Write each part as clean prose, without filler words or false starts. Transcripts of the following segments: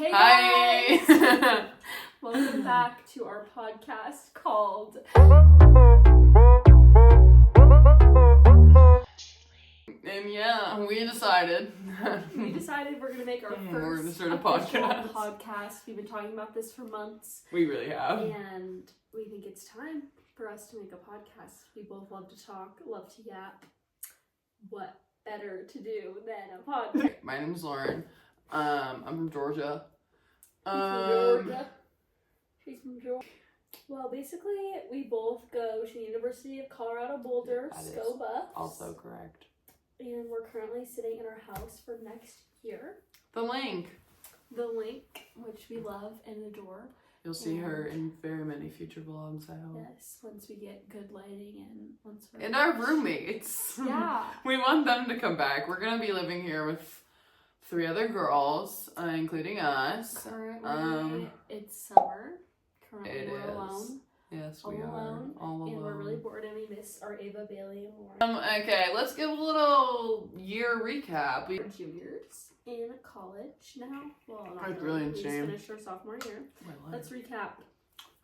Hey Hi! guys! Welcome back to our podcast called And yeah, we decided we're gonna make our we're gonna first start a official podcast. podcast. We've been talking about this for months, We really have. and we think it's time for us to make a podcast. We both love to talk, love to yap. What better to do than a podcast? My name is Loren. I'm from Georgia. She's from Georgia. Well, basically, we both go to the University of Colorado Boulder, That is SCOBA. Also correct. And we're currently sitting in our house for next year. The link. The link, which we love and adore. You'll see her in very many future vlogs, I hope. Yes, once we get good lighting and once we're... And our roommates. Yeah. We want them to come back. We're gonna be living here with 3 other girls, including us. Currently, it's summer. Currently, we're is. alone. Yes, All we alone. are. All alone. And we're really bored and we miss our Ava, Bailey, and Loren. Okay, let's give a little year recap. We're juniors in college now. Well, not That's really. really We just insane. finished our sophomore year. Let's recap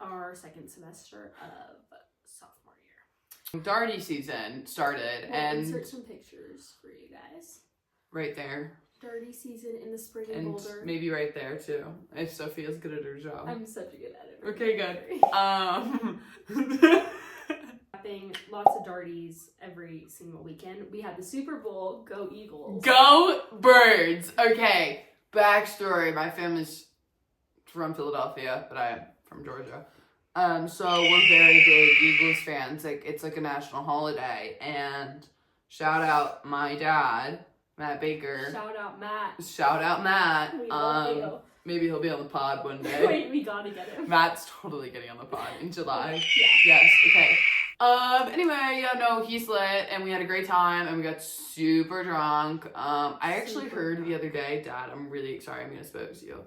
our second semester of sophomore year. Darty season started, We'll and insert some pictures for you guys. right there, Dirty season in the spring in and Boulder. maybe right there too, if Sophia's good at her job. I'm such a good editor. Okay, good. Having lots of darties every single weekend. We had the Super Bowl. Go Eagles. Go Birds! Okay, backstory. My family's from Philadelphia, but I am from Georgia. So we're very big Eagles fans. Like, it's like a national holiday. And shout out my dad, Matt Baker. Shout out Matt. Shout out Matt. We love you. Maybe he'll be on the pod one day. Wait, we gotta get him. Matt's totally getting on the pod in July. Yeah. Yes, okay. Anyway, yeah, no, he's lit, and we had a great time, and we got super drunk. I actually Super heard drunk. the other day, Dad, I'm really sorry, I'm gonna expose you.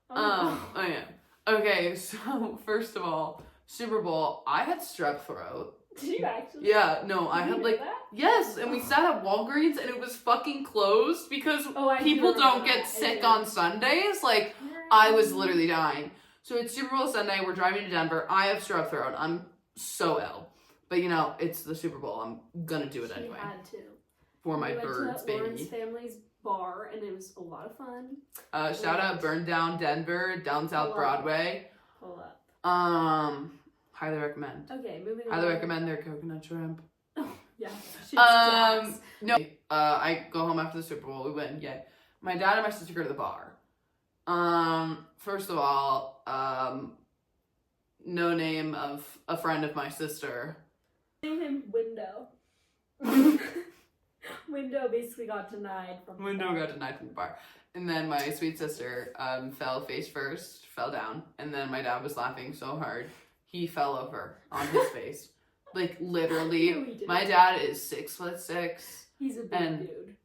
Oh. Oh yeah. Okay, so, first of all, Super Bowl, I had strep throat. Did you actually? Yeah, no, I Did you had know like, that? yes, and we sat at Walgreens, and it was fucking closed, because Oh, I do people don't remember get that. sick Yeah. on Sundays, like, I was literally dying. So it's Super Bowl Sunday. We're driving to Denver. I have strep throat. I'm so ill. But you know, it's the Super Bowl. I'm gonna do it She anyway. had to. For my We went birds, to baby. Loren's family's bar, and it was a lot of fun. Shout out Burn Down Denver, down South Pull up. Broadway. Pull up. Highly recommend. Okay, moving on. Highly recommend their coconut shrimp. Yeah. Shit's jazz. No. I go home after the Super Bowl. We win. Yeah. My dad and my sister go to the bar. First of all, no name of a friend of my sister. Name him Window. Window basically got denied from the Window bar. got denied from the bar. And then my sweet sister fell face first, fell down. And then my dad was laughing so hard, he fell over on his face. Like, literally, No, he didn't. my dad is 6'6". He's a big and dude.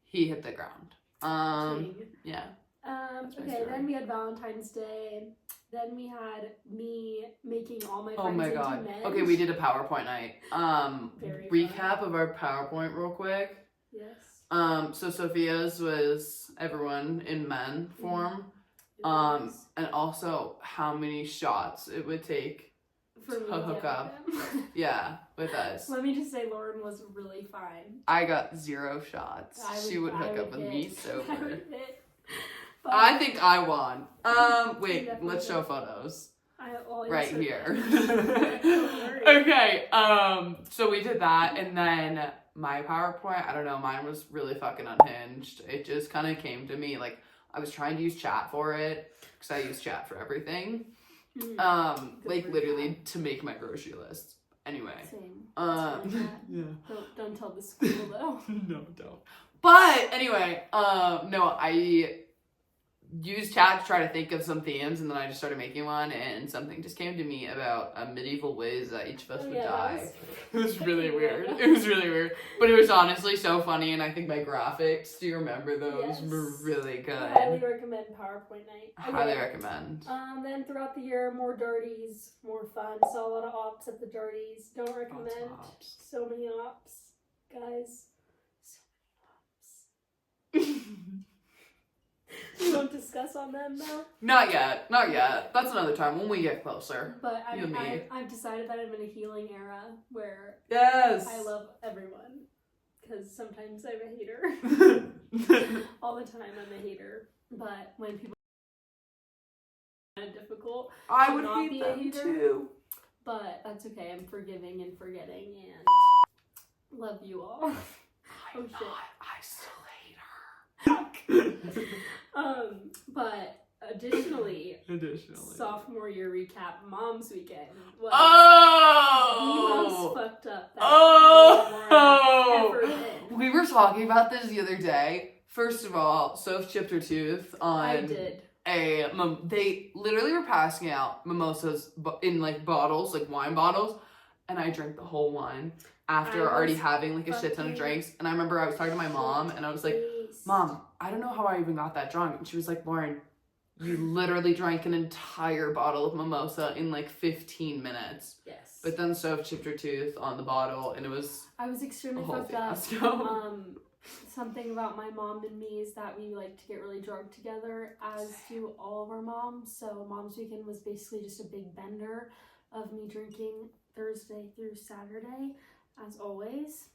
He hit the ground. King. Yeah. That's my Okay, story. then we had Valentine's Day. Then we had me making all my friends Oh my into god. men. Okay, we did a PowerPoint night. Very Recap of our PowerPoint real quick. Yes. So Sophia's was everyone in men form. It was And also how many shots it would take for me to to hook get up. with him. Yeah, with us. Let me just say, Loren was really fine. I got 0 shots. She would hook up with me hit. sober. I would hit. But I think I won. Wait, definitely let's did. show photos. I'll Right insert here. that. Don't worry. Okay, so we did that, and then my PowerPoint, I don't know, mine was really fucking unhinged. It just kind of came to me, like, I was trying to use chat for it, because I use chat for everything. Good Like, for literally to make my grocery list. Anyway. Same. Yeah. Don't tell the school though. No, don't. But anyway, no, I used chat to try to think of some themes, and then I just started making one, and something just came to me about medieval ways that each of us would die. It was really weird. It was really weird. But it was honestly so funny, and I think my graphics, do you remember those? Yes. Were really good. I highly recommend PowerPoint night. Highly recommend. Then throughout the year, more darties, more fun. Saw a lot of ops at the darties. Don't recommend. Lots of ops. So many ops, guys. So many ops. We won't discuss on them though. Not yet. That's another time when we get closer. But You and me. I've decided that I'm in a healing era where Yes. I love everyone. Because sometimes I'm a hater. All the time I'm a hater. But when people are kind of difficult, I would not hate be them a hater. too. But that's okay. I'm forgiving and forgetting and love you all. I'm shit. not. I still hate her. But additionally, Additionally. sophomore year recap, Mom's Weekend was Oh! the most fucked up that Oh! we've ever been. We were talking about this the other day. First of all, Soph chipped her tooth on I did. they literally were passing out mimosas in like bottles, like wine bottles, and I drank the whole wine after already having like a shit ton of drinks. And I remember I was talking to my mom and I was like, Mom, I don't know how I even got that drunk. And she was like, Loren, you literally drank an entire bottle of mimosa in like 15 minutes. Yes. But then Soph chipped her tooth on the bottle and it was I was extremely a whole fucked up. fiasco. Something about my mom and me is that we like to get really drunk together, as do all of our moms. So Mom's Weekend was basically just a big bender of me drinking Thursday through Saturday, as always.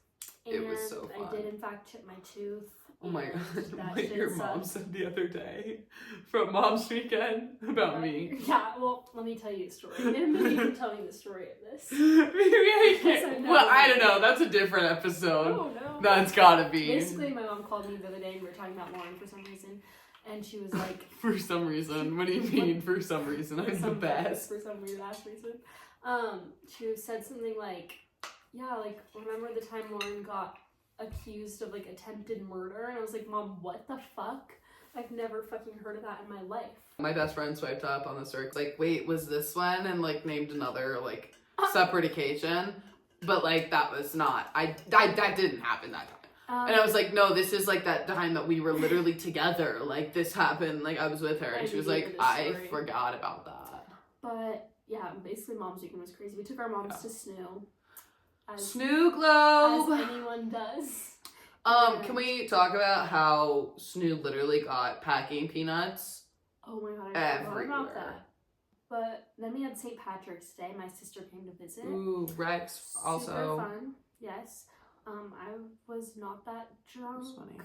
And It was so fun. I did in fact chip my tooth. Oh my god, That what shit your mom sucked. said the other day from Mom's Weekend about me. Yeah, well, let me tell you a story. And maybe you can tell me the story of this. Maybe I Because can't. I've Well, never I been don't know. there. That's a different episode. Oh, no. That's gotta be. Basically, my mom called me the other day and we were talking about Loren for some reason. And she was like... For some reason. What do you mean, for some reason? I'm the best. For some weird ass reason. She said something like, yeah, like, remember the time Loren got accused of, like, attempted murder? And I was like, Mom, what the fuck? I've never fucking heard of that in my life. My best friend swiped up on the search, like, wait, was this one? And, like, named another, like, separate occasion. But, like, that was not, that didn't happen that time. And I was like, no, this is, like, that time that we were literally together. Like, this happened, like, I was with her. And she was like, I forgot about that. But, yeah, basically Mom's Weekend was crazy. We took our moms to Snoo. Snoo Globe! As anyone does. Can we talk about how Snoo literally got packing peanuts? Oh my god, I forgot everywhere. about that. But then we had St. Patrick's Day. My sister came to visit. Ooh, Rex also. Super fun, yes. I was not that drunk. That's funny.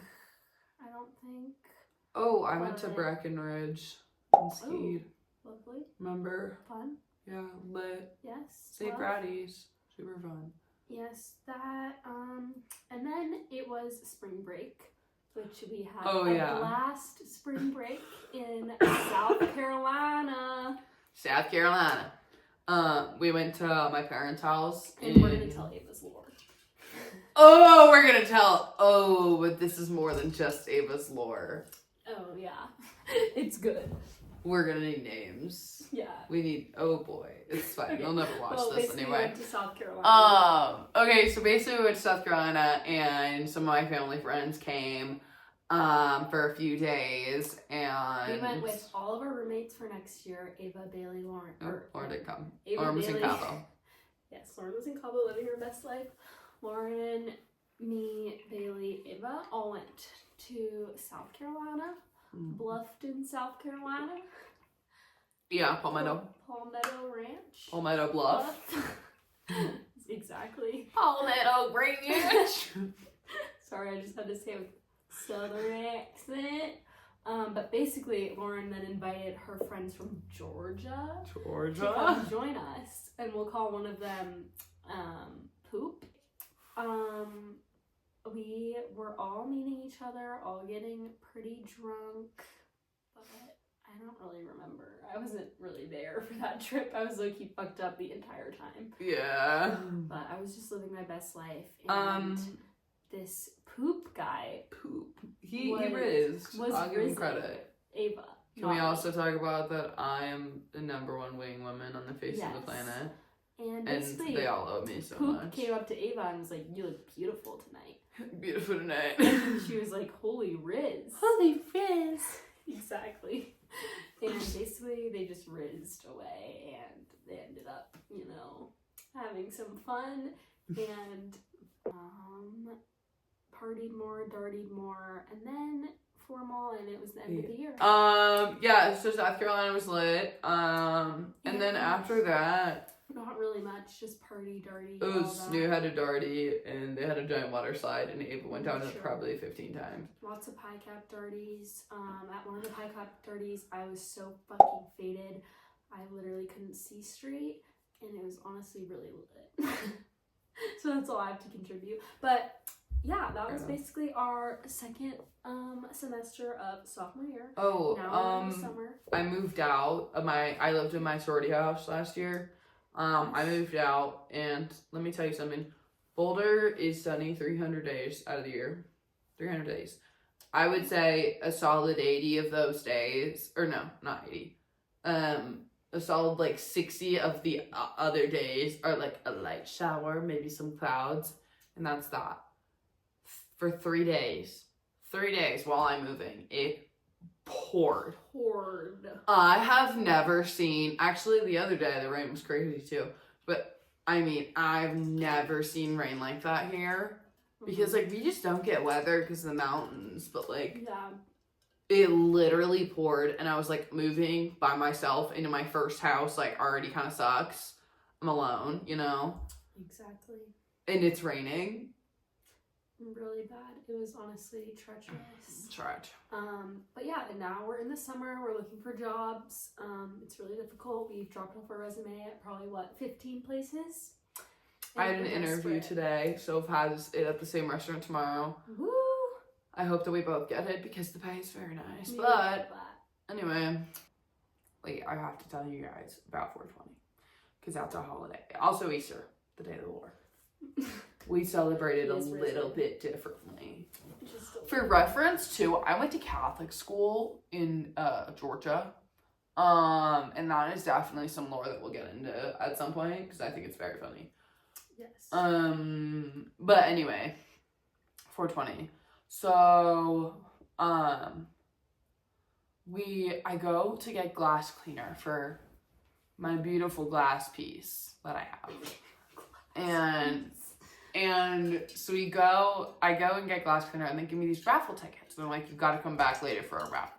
I don't think. Oh, I went to Breckenridge and skied. Lovely. Remember? Fun. Yeah, lit. Yes. St. Braddy's. Super fun. Yes, that, and then it was spring break, which we had last spring break in South Carolina. South Carolina. We went to my parents' house. And we're gonna tell Ava's lore. Oh, we're gonna tell. Oh, but this is more than just Ava's lore. Oh, yeah. It's good. We're gonna need names. Yeah. We need, oh boy. It's fine. Okay. You'll never watch this basically anyway. We went to South Carolina. Okay, so basically we went to South Carolina and some of my family friends came for a few days and we went with all of our roommates for next year, Ava, Bailey, Loren. Loren didn't come. Ava, Loren was in Bailey. Cabo. Yes, Loren was in Cabo living her best life. Loren, me, Bailey, Ava all went to South Carolina. Bluffton, South Carolina. Yeah, Palmetto. Palmetto Ranch. Palmetto Bluff. Exactly. Palmetto Ranch. Sorry, I just had to say it with southern accent. But basically, Loren then invited her friends from Georgia to come join us, and we'll call one of them Poop. We were all meeting each other, all getting pretty drunk, but I don't really remember. I wasn't really there for that trip. I was low-key fucked up the entire time. Yeah. But I was just living my best life. And this Poop guy. Poop. He rizzed. I'll give him credit. Ava. Can we also talk about that I am the #1 wing woman on the face of the planet? And they all owe me so Poop much. came up to Ava and was like, "You look beautiful tonight." Beautiful tonight. And she was like, "Holy Riz." Holy Riz. Exactly. And basically they just rizzed away and they ended up, you know, having some fun and partied more, dartied more. And then formal, and it was the end of the year. Yeah, so South Carolina was lit. And then after that, not really much, just party, darty. Snoo had a darty, and they had a giant water slide, and Ava went down it probably 15 times. Lots of pie cap darties. At one of the pie cap darties, I was so fucking faded. I literally couldn't see straight, and it was honestly really lit. So that's all I have to contribute. But yeah, that was basically our second semester of sophomore year. Oh, now we're in the summer. I moved out of I lived in my sorority house last year. I moved out, and let me tell you something. Boulder is sunny 300 days out of the year. 300 days. I would say a solid 80 of those days, or no, not 80. A solid like 60 of the other days are like a light shower, maybe some clouds, and that's that. For 3 days. 3 days while I'm moving, it poured. I have never seen, actually the other day the rain was crazy too, but I mean, I've never seen rain like that here, because like we just don't get weather because of the mountains, but like it literally poured, and I was like moving by myself into my first house, like already kind of sucks. I'm alone, you know? Exactly. And it's raining. Really bad. It was honestly treacherous. But yeah, and now we're in the summer. We're looking for jobs. It's really difficult. We've dropped off our resume at probably 15 places. I had an interview today. Soph has it at the same restaurant tomorrow. Woo! I hope that we both get it because the pay is very nice. But anyway, wait, I have to tell you guys about 420 because that's a holiday. Also Easter, the day of the Lord. We celebrated a little bit differently. For reference too, I went to Catholic school in Georgia. And that is definitely some lore that we'll get into at some point because I think it's very funny. Yes. But anyway, 420. So, I go to get glass cleaner for my beautiful glass piece that I have. And so I go and get glass cleaner, and they give me these raffle tickets. And they're like, you've got to come back later for a raffle.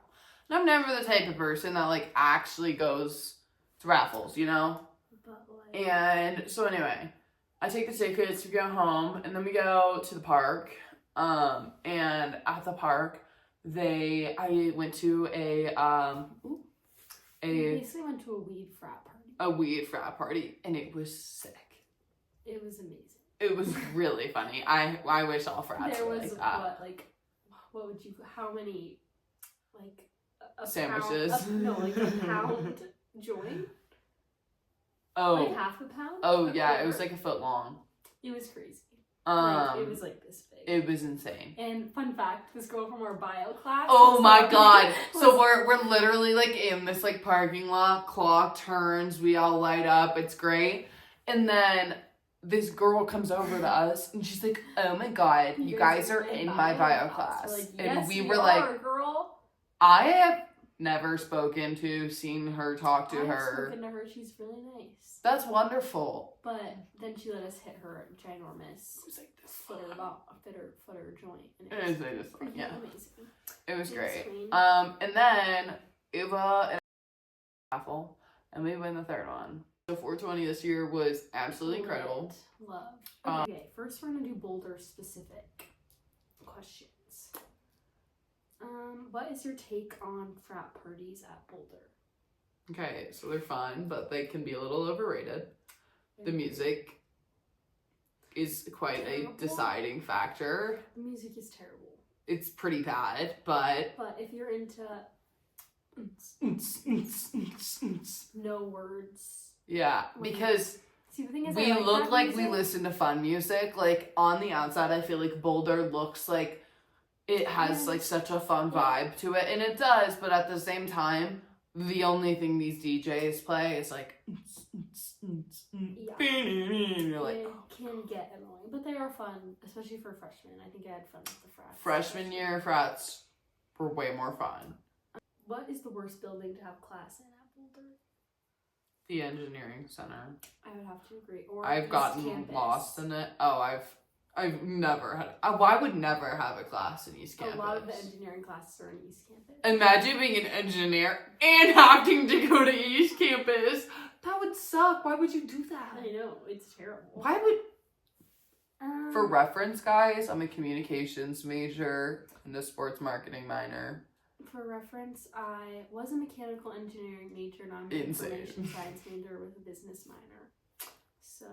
And I'm never the type of person that like actually goes to raffles, you know? And so anyway, I take the tickets, we go home, and then we go to the park. And at the park, I went to we basically went to a weed frat party. A weed frat party, and it was sick. It was amazing. It was really funny. I wish all frats were like that. What would you, how many, like, a sandwiches? Pound, a pound joint? Oh. Like half a pound? Oh, yeah, it was like a foot long. It was crazy. It was like this big. It was insane. And fun fact, this girl from our bio class. Oh my god. So we're literally like in this like parking lot, clock turns, we all light up, it's great. And then this girl comes over to us and she's like, oh my god, you guys are in my bio class. Like, and yes, we were like, girl. I have never seen her, talk to her. I've spoken to her, she's really nice. That's wonderful. But then she let us hit her ginormous footer joint. And it was fun, yeah. Amazing. It was great. And then Eva and raffle, and we win the third one. So 420 this year was absolutely incredible. Love. Okay, first we're gonna do Boulder specific questions. What is your take on frat parties at Boulder? Okay, so they're fun, but they can be a little overrated. The music is quite a deciding factor. The music is terrible. It's pretty bad, but if you're into no words. Yeah, because see, the thing is, we look like we listen to fun music. Like on the outside, I feel like Boulder looks like it has like such a fun vibe to it, and it does. But at the same time, the only thing these DJs play is like, you're like, it can get annoying, but they are fun, especially for freshmen. I think I had fun with the frats. Freshman year frats were way more fun. What is the worst building to have class in at Boulder? The engineering center. I would have to agree. Or I've gotten campus. lost in it. Oh, I've never had. I would never have a class in East Campus. A lot of the engineering classes are in East Campus. Imagine being an engineer and having to go to East Campus. That would suck. Why would you do that? I know, it's terrible. Why would... For reference, guys, I'm a communications major and a sports marketing minor. For reference, I was a mechanical engineering major, and I'm an information science major with a business minor. So...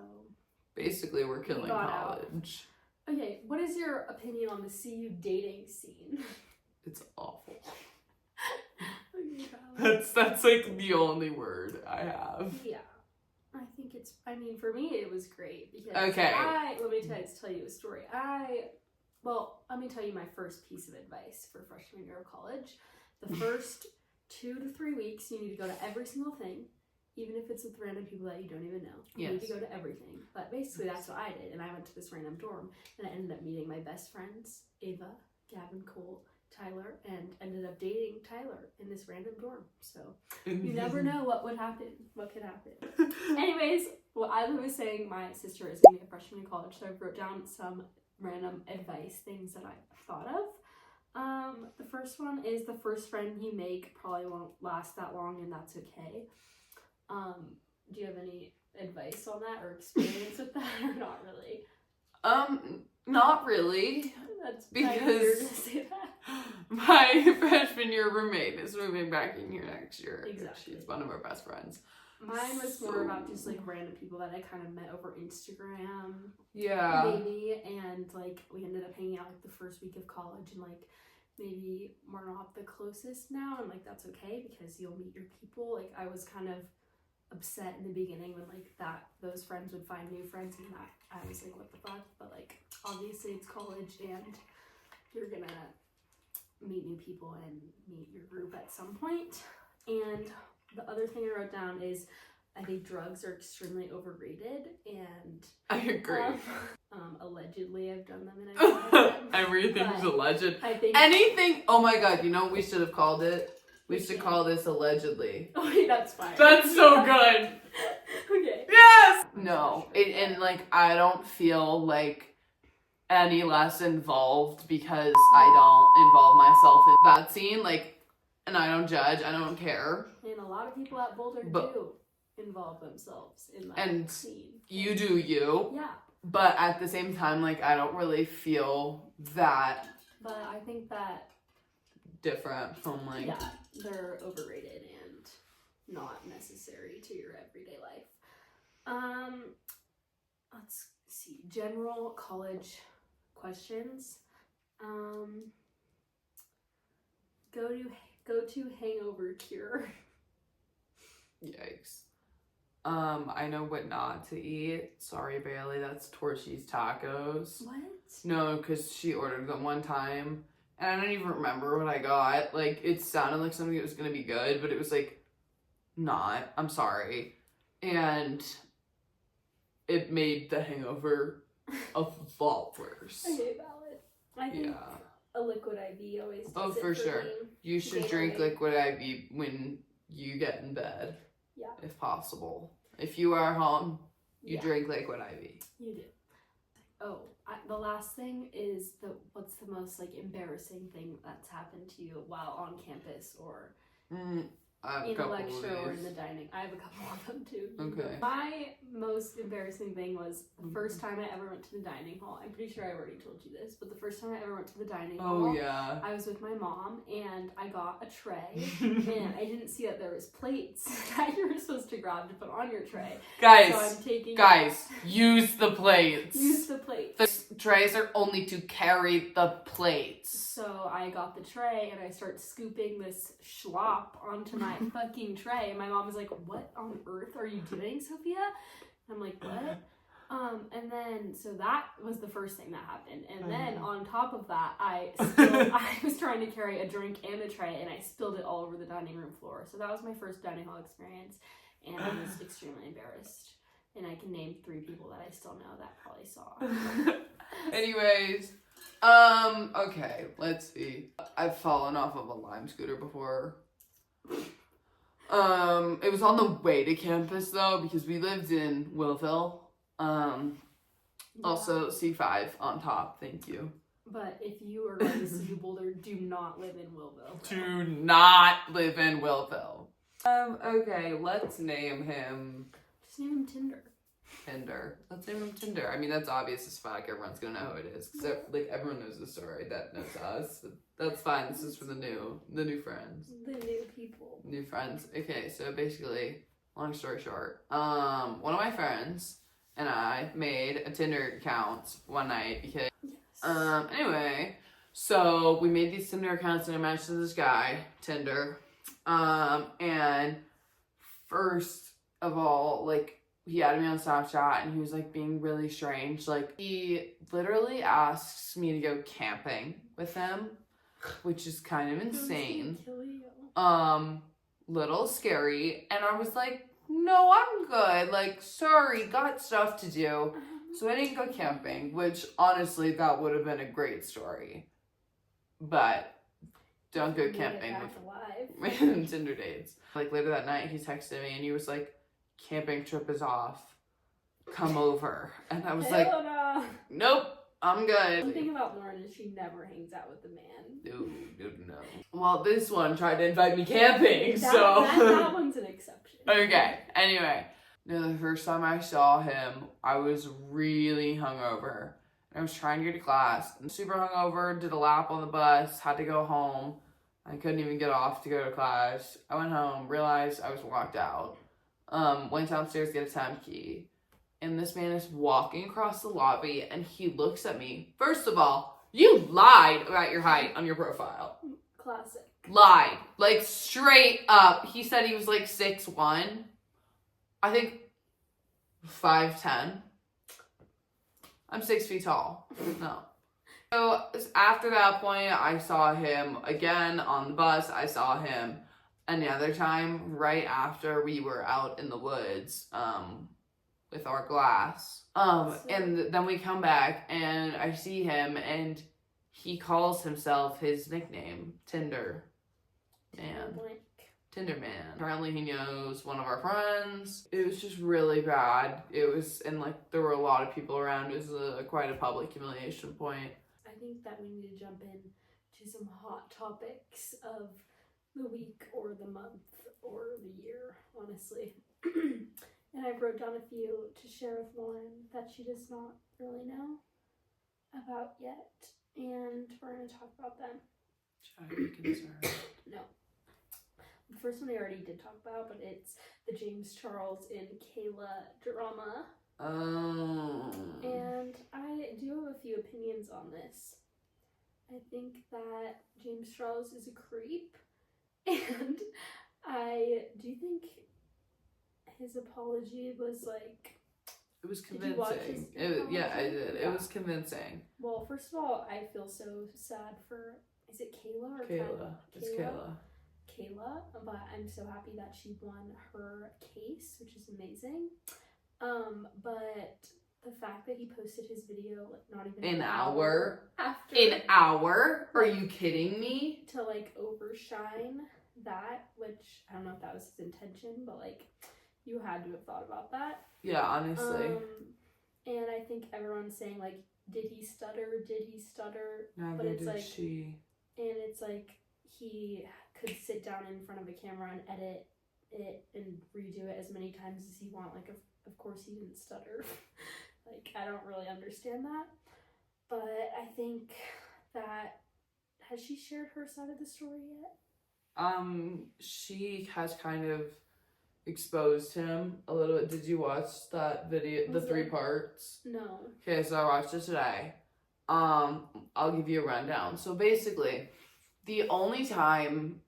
Basically, we're killing college. Out. Okay, what is your opinion on the CU dating scene? It's awful. Oh, that's like the only word I have. Yeah. I think it's, I mean, for me, it was great because okay. let me tell you a story. Let me tell you my first piece of advice for freshman year of college. The first 2 to 3 weeks, you need to go to every single thing, even if it's with random people that you don't even know. You need to go to everything. But basically, that's what I did. And I went to this random dorm, and I ended up meeting my best friends, Ava, Gavin, Cole, Tyler, and ended up dating Tyler in this random dorm. So you never know what would happen, what could happen. Anyways, what I was saying, my sister is going to be a freshman in college, so I wrote down some random advice, things that I thought of. The first one is the first friend you make probably won't last that long, and that's okay. Do you have any advice on that or experience with that, or not really? Not really. That's because my freshman year roommate is moving back in here next year. Exactly. She's one of our best friends. Mine was more about just like random people that I kind of met over Instagram. Yeah. Maybe, and like we ended up hanging out like the first week of college, and like maybe we're not the closest now, and like that's okay because you'll meet your people. Like I was kind of upset in the beginning when like those friends would find new friends, and I was like, what the fuck? But like obviously it's college and you're gonna meet new people and meet your group at some point. And the other thing I wrote down is I think drugs are extremely overrated, and I agree. Allegedly I've done them and I've done them. Everything's alleged. I think anything. Oh my god! You know what we should have called it? We should call this allegedly. Oh, wait, that's fine. That's so good. Okay. Yes. No, and like I don't feel like any less involved because I don't involve myself in that scene. Like, and I don't judge. I don't care. And a lot of people at Boulder do involve themselves in that scene. You do you. Yeah. But at the same time, like I don't really feel that. But I think that different from like they're overrated and not necessary to your everyday life. Let's see, general college questions. Go to hangover cure. Yikes. I know what not to eat. Sorry, Bailey, that's Torchy's tacos. What? No, because she ordered them one time. And I don't even remember what I got. Like, it sounded like something that was going to be good, but it was, like, not. I'm sorry. And it made the hangover a lot worse. Okay, valid. I think a liquid IV always does Oh, it for sure. me. You should drink liquid IV when you get in bed. Yeah. If possible. If you are home, you drink liquid IV. You do. Oh, the last thing is what's the most like embarrassing thing that's happened to you while on campus or in a lecture or in the dining? I have a couple of them too. Okay. My most embarrassing thing was the first time I ever went to the dining hall. I'm pretty sure I already told you this, but the first time I ever went to the dining hall, I was with my mom and I got a tray and I didn't see that there was plates that you were supposed to grab to put on your tray. Guys, so use the plates. Use the plates. The trays are only to carry the plates. So I got the tray and I start scooping this schlop onto my fucking tray. And my mom was like, what on earth are you doing, Sophia? And I'm like, what? And then, so that was the first thing that happened. And then on top of that, I was trying to carry a drink and a tray and I spilled it all over the dining room floor. So that was my first dining hall experience. And I was extremely embarrassed. And I can name 3 people that I still know that probably saw. Anyways, okay, let's see. I've fallen off of a Lime scooter before. It was on the way to campus though, because we lived in Willville. Yeah. Also, C5 on top. Thank you. But if you are going to see Boulder, do not live in Willville. Do not live in Willville. Okay, let's name him Just name him Tinder. Tinder. Let's name him Tinder. I mean, that's obvious as fuck. Everyone's gonna know who it is. Except, like, everyone knows the story that knows us. That's fine. This is for the new friends. The new people. New friends. Okay, so basically, long story short, one of my friends and I made a Tinder account one night because, Yes. anyway, so we made these Tinder accounts and I matched with this guy, Tinder, and first of all, like, he added me on Snapchat and he was like being really strange. Like, he literally asks me to go camping with him, which is kind of insane. Kill you. Little scary. And I was like, no, I'm good. Like, sorry, got stuff to do. So I didn't go camping, which honestly, that would have been a great story. But don't go camping with random Tinder dates. Like, later that night, he texted me and he was like, camping trip is off. Come over. And I was like, no. Nope, I'm good. One thing about Loren is she never hangs out with the man. No. Well, this one tried to invite me camping, so. That one's an exception. Okay, anyway. No, the first time I saw him, I was really hungover. I was trying to get to class. I'm super hungover, did a lap on the bus, had to go home. I couldn't even get off to go to class. I went home, realized I was locked out. Went downstairs to get a time key. And this man is walking across the lobby and he looks at me. First of all, you lied about your height on your profile. Classic. Lied. Like, straight up. He said he was like 6'1". I think 5'10". I'm 6 feet tall. No. So after that point, I saw him again on the bus. I saw him another time right after we were out in the woods with our glass. And then we come back and I see him and he calls himself his nickname, Tinder Man. Tinder Man. Apparently he knows one of our friends. It was just really bad. It was, and like there were a lot of people around. It was quite a public humiliation point. I think that we need to jump in to some hot topics of the week or the month or the year, honestly. And I wrote down a few to share with Loren that she does not really know about yet. And we're going to talk about them. Should I be concerned? No. The first one I already did talk about, but it's the James Charles and Kayla drama. Oh. And I do have a few opinions on this. I think that James Charles is a creep. And I do think his apology was like... It was Did you watch convincing. his Yeah, I did. Yeah. It was convincing. Well, first of all, I feel so sad for... Is it Kayla or Kayla. It's Kayla. Kayla, but I'm so happy that she won her case, which is amazing. But the fact that he posted his video like not even An hour after. An hour? Are you kidding me? To like overshine that, which I don't know if that was his intention, but like you had to have thought about that. Yeah, honestly. And I think everyone's saying like, did he stutter? Did he stutter? Neither but it's did like she. And it's like he could sit down in front of a camera and edit it and redo it as many times as he want. Like, of course he didn't stutter. Like, I don't really understand that. But I think that, has she shared her side of the story yet? She has kind of exposed him a little bit. Did you watch that video, the 3 parts? No. Okay, so I watched it today. I'll give you a rundown. So basically, the only time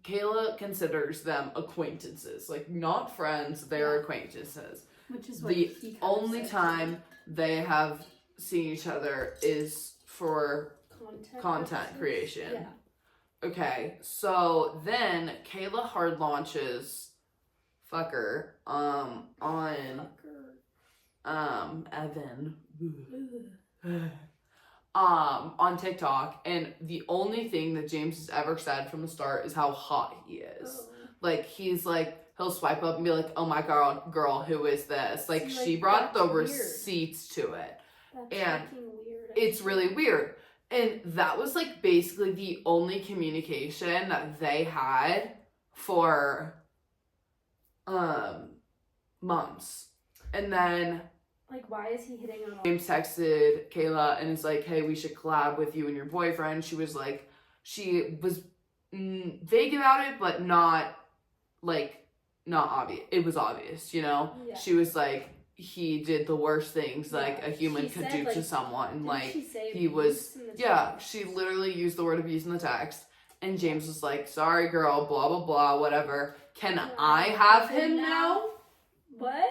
Kayla considers them acquaintances, like not friends, they're acquaintances. Which is what the he only time they have seen each other is for content creation. Yeah. Okay, so then Kayla hard launches Fucker on Evan on TikTok, and the only thing that James has ever said from the start is how hot he is. Oh. Like, he's like, he'll swipe up and be like, oh my girl, who is this? Like, See, like, she brought the that's weird. receipts to it. That's And fucking weird. it's really weird. And that was like basically the only communication that they had for months. And then like, why is he hitting on all James texted Kayla and is like, hey, we should collab with you and your boyfriend. She was vague about it, but not obvious. It was obvious, you know? Yeah. She was like, he did the worst things like Yeah. a human She could said, do like, to someone. didn't Like, she say he abuse was, in the yeah, text? she literally used the word abuse in the text. And James was like, sorry, girl, blah, blah, blah, whatever. Can I have him now? What?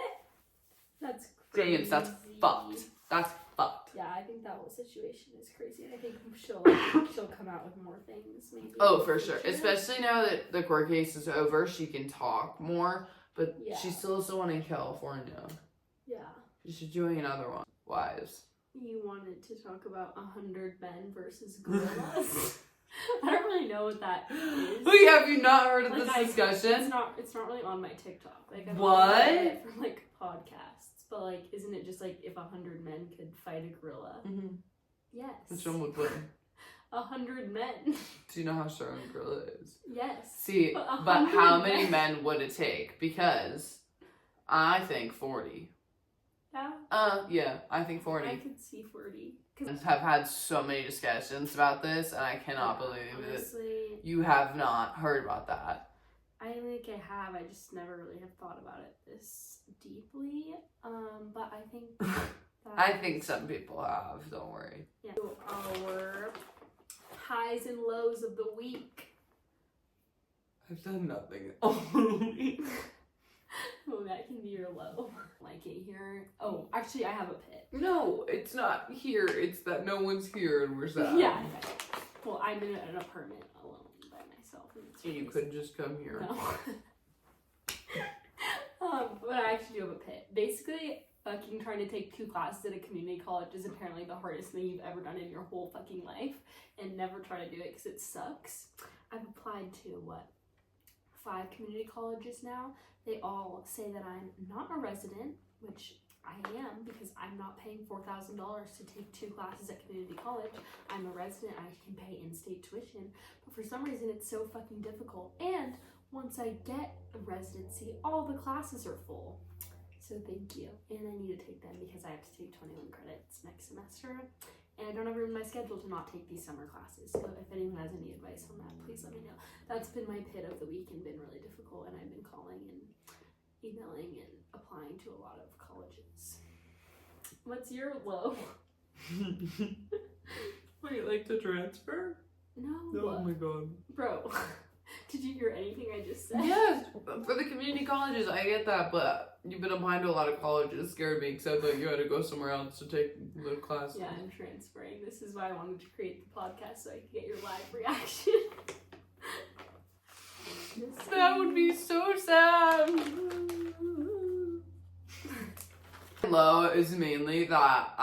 That's crazy. James, that's fucked. That's fucked. Yeah, I think that whole situation is crazy. And I think she'll come out with more things maybe. Oh, for sure. Especially now that the court case is over, she can talk more. But Yeah. she still is the one in California. Yeah. She's doing another one. Wives. You wanted to talk about 100 men versus gorillas. I don't really know what that is. Wait, have you not heard of Like, this discussion? It's not really on my TikTok. Like, I've What? heard it from like podcasts, but like, isn't it just like if 100 men could fight a gorilla? Mm-hmm. Yes. Which one would win? 100 men. Do you know how strong a gorilla is? Yes. See, But but how 100 many men would it take? Because I think 40. Yeah. Yeah, I think 40. I could see 40. Have had so many discussions about this, and I cannot believe honestly, that you have not heard about that. I think I have. I just never really have thought about it this deeply. But I think I think some people have. Don't worry. Yeah. Our highs and lows of the week. I've done nothing all week. Well, that can be your low. Like it here. Oh, actually, I have a pit. No, it's not here. It's that no one's here and we're sad. Yeah. Well, I'm in an apartment alone by myself. And it's You could just come here. No. But I actually do have a pit. Basically, fucking trying to take 2 classes at a community college is apparently the hardest thing you've ever done in your whole fucking life, and never try to do it because it sucks. I've applied to 5 community colleges now. They all say that I'm not a resident, which I am because I'm not paying $4,000 to take 2 classes at community college. I'm a resident, I can pay in-state tuition, but for some reason it's so fucking difficult. And once I get a residency, all the classes are full. So thank you. And I need to take them because I have to take 21 credits next semester. And I don't have room in my schedule to not take these summer classes. So if anyone has any advice on that, please let me know. That's been my pit of the week and been really difficult. And I've been calling and emailing and applying to a lot of colleges. What's your low? Wait, like to transfer? No. Oh my god. Bro, did you hear anything I just said? Yes, for the community colleges, I get that, but you've been applying to a lot of colleges. It scared me because I thought you had to go somewhere else to take the classes. Yeah, I'm transferring. This is why I wanted to create the podcast so I could get your live reaction. That would be so sad. Low is mainly that,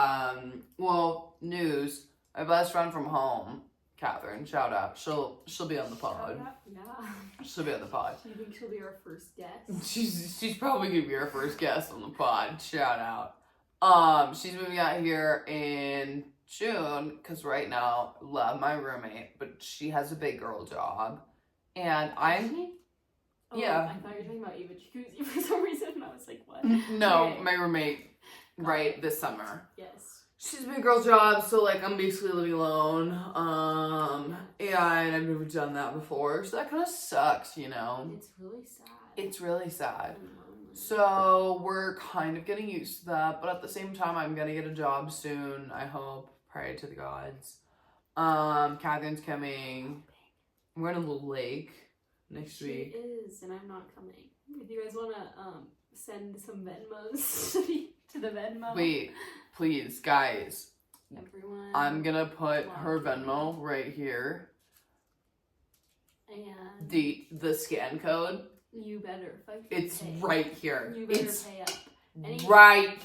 news. My best friend from home, Catherine, shout out. She'll be on the pod. Yeah. She'll be on the pod. Do you think she'll be our first guest? She's probably gonna be our first guest on the pod. Shout out. She's moving out here in June because right now, love my roommate, but she has a big girl job, and yeah. I thought you were talking about Eva Jacuzzi for some reason, and I was like, what? No, Okay. my roommate, right this summer. Yes. She's a big girl job, so like I'm basically living alone. Yeah, and I've never done that before, so that kind of sucks, you know. It's really sad. It's really sad. And lonely. So we're kind of getting used to that, but at the same time, I'm gonna get a job soon. I hope. Pray to the gods. Catherine's coming. We're in a little lake next week. She is, and I'm not coming. If you guys want to send some Venmos to the Venmo. Wait, please, guys. Everyone. I'm gonna put her Venmo right here. And The scan code. you better fucking It's pay. right here. You better It's pay up. Any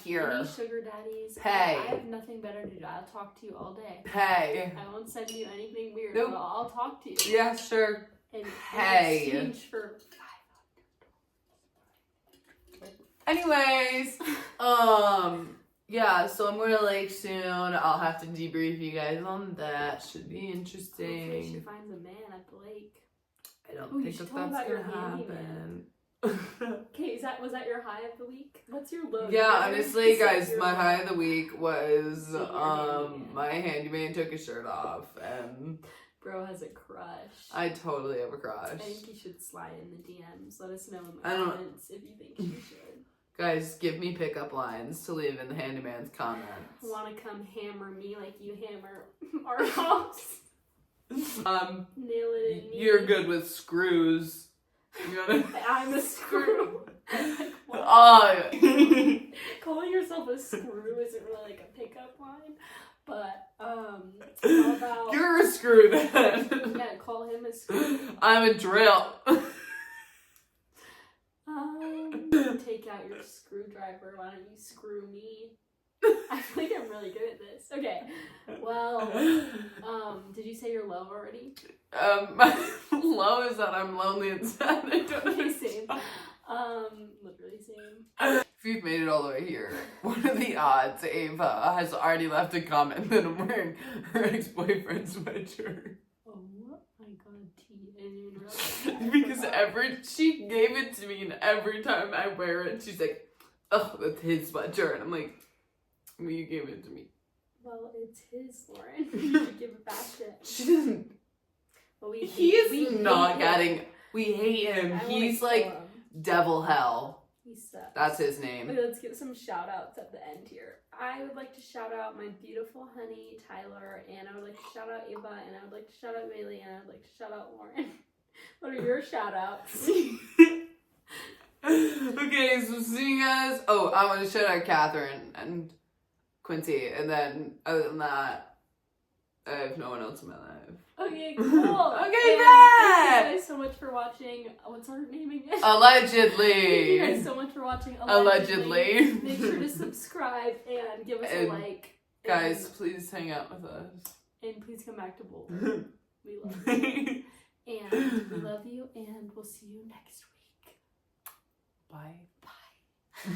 here. sugar daddies? Pay. I have nothing better to do. I'll talk to you all day. Pay. I won't send you anything weird, Nope. but I'll talk to you. Yeah, sure. And Pay. in exchange for Anyways, yeah, so I'm gonna lake soon. I'll have to debrief you guys on that. Should be Hopefully interesting. she finds a man at the lake. I don't you think should that tell that's about your gonna handyman. happen. Okay, was that your high of the week? What's your low? Yeah, You honestly, said guys, your my low. high of the week was See your handyman. my handyman took his shirt off, and Bro has a crush. I totally have a crush. I think you should slide in the DMs. Let us know in the I don't- comments if you think you should. Guys, give me pickup lines to leave in the handyman's comments. Want to come hammer me like you hammer our house? Nail it in me. You're good with screws. You gotta. I'm a screw. Like, what? Calling yourself a screw isn't really like a pickup line, but it's all about. You're a screw then. Yeah, call him a screw. I'm a drill. Take out your screwdriver. Why don't you screw me? I feel like I'm really good at this. Okay. Well, did you say you're low already? My low is that I'm lonely and sad. I don't Okay, know. same. Literally same. If you've made it all the way here, what are the odds Ava has already left a comment that I'm wearing her ex-boyfriend's sweatshirt? Oh my god, T. I didn't even realize that. Because she gave it to me, and every time I wear it, she's like, "Oh, that's his sweatshirt." And I'm like, "Well, you gave it to me." Well, it's his, Loren. You should give it back to him. She doesn't. Well, We hate him. I wanna He's kill like him. devil hell. He sucks. That's his name. Okay, let's give some shout outs at the end here. I would like to shout out my beautiful honey, Tyler, and I would like to shout out Ava, and I would like to shout out Bailey, and I would like to shout out Loren. What are your shout outs? Okay, so see you guys. Oh, I want to shout out Catherine and Quincy, and then other than that, I have no one else in my life. Okay, cool. Okay, and bye. thank you guys so much for watching. What's our name again? Allegedly. Thank you guys so much for watching. Allegedly. Make sure to subscribe and give us a And like. Guys, please hang out with us. And please come back to Boulder. We love you. And we love you, and we'll see you next week. Bye. Bye.